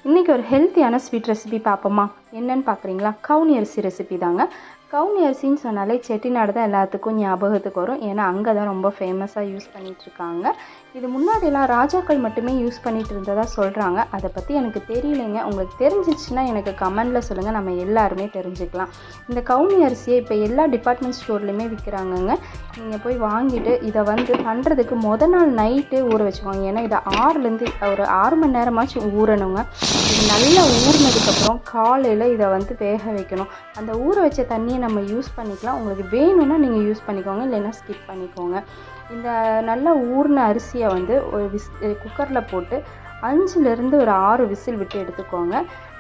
இன்றைக்கி ஒரு ஹெல்த்தியான ஸ்வீட் ரெசிபி பார்ப்போமா? என்னென்னு பார்க்குறீங்களா? கவுனி அரிசி ரெசிபி தாங்க. கவுனி அரிசின்னு சொன்னாலே செட்டிநாடு தான் எல்லாத்துக்கும் ஞாபகத்துக்கு வரும். ஏன்னா அங்கே தான் ரொம்ப ஃபேமஸாக யூஸ் பண்ணிகிட்ருக்காங்க. இது முன்னாடியெல்லாம் ராஜாக்கள் மட்டுமே யூஸ் பண்ணிகிட்டு இருந்ததாக சொல்கிறாங்க. அதை பற்றி எனக்கு தெரியலைங்க. உங்களுக்கு தெரிஞ்சிச்சுன்னா எனக்கு கமெண்டில் சொல்லுங்கள், நம்ம எல்லாருமே தெரிஞ்சுக்கலாம். இந்த கவுனி அரிசியை இப்போ எல்லா டிபார்ட்மெண்ட் ஸ்டோர்லேயுமே விற்கிறாங்கங்க. நீங்கள் போய் வாங்கிட்டு இதை பண்ணுறதுக்கு நாள் நைட்டே ஊற வச்சுக்கோங்க. ஏன்னா இதை 6லேருந்து ஒரு 6 மணி நேரமாச்சும் ஊறணுங்க. இது நல்லா ஊறினதுக்கப்புறம் காலையில் இதை வேக வைக்கணும். அந்த ஊற வச்ச தண்ணியை நம்ம யூஸ் பண்ணிக்கலாம். உங்களுக்கு வேணும்னா நீங்கள் யூஸ் பண்ணிக்கோங்க, இல்லைன்னா ஸ்கிப் பண்ணிக்கோங்க. இந்த நல்லா ஊறின அரிசியை ஒரு குக்கரில் போட்டு 5லேருந்து ஒரு 6 விசில் விட்டு எடுத்துக்கோங்க.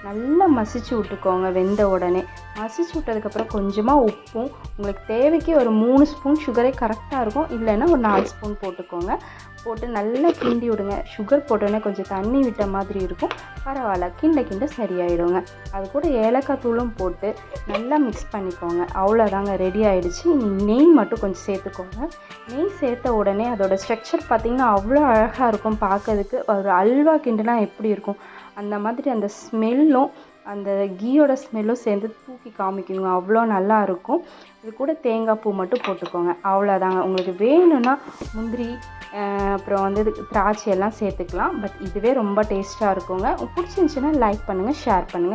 நல்லா மசிச்சு விட்டுக்கோங்க. வெந்த உடனே மசிச்சு விட்டதுக்கப்புறம் கொஞ்சமாக உப்பும், உங்களுக்கு தேவைக்கு ஒரு 3 ஸ்பூன் சுகரே கரெக்டாக இருக்கும். இல்லைன்னா ஒரு 4 ஸ்பூன் போட்டுக்கோங்க. போட்டு நல்லா கிண்டி விடுங்க. சுகர் போட்டோன்னே கொஞ்சம் தண்ணி விட்ட மாதிரி இருக்கும், பரவாயில்ல, கிண்ட சரியாயிடுங்க. அது கூட ஏலக்காய் தூளும் போட்டு நல்லா மிக்ஸ் பண்ணிக்கோங்க. அவ்வளோதாங்க, ரெடி ஆகிடுச்சு. நெய் மட்டும் கொஞ்சம் சேர்த்துக்கோங்க. நெய் சேர்த்த உடனே அதோடய ஸ்ட்ரக்சர் பார்த்திங்கன்னா அவ்வளோ அழகாக இருக்கும் பார்க்கறதுக்கு. ஒரு அல்வா கிண்டுனா எப்படி இருக்கும் அந்த மாதிரி அந்த ஸ்மெல்லும் அந்த கீயோட ஸ்மெல்லும் சேர்ந்து தூக்கி காமிக்குங்க. அவ்வளோ நல்லா இருக்கும். இது கூட தேங்காய் பூ மட்டும் போட்டுக்கோங்க. அவ்வளோதாங்க. உங்களுக்கு வேணும்னா முந்திரி அப்புறம் திராட்சை எல்லாம் சேர்த்துக்கலாம். பட் இதுவே ரொம்ப டேஸ்ட்டாக இருக்குங்க. பிடிச்சிருந்துச்சுன்னா லைக் பண்ணுங்கள், ஷேர் பண்ணுங்கள்.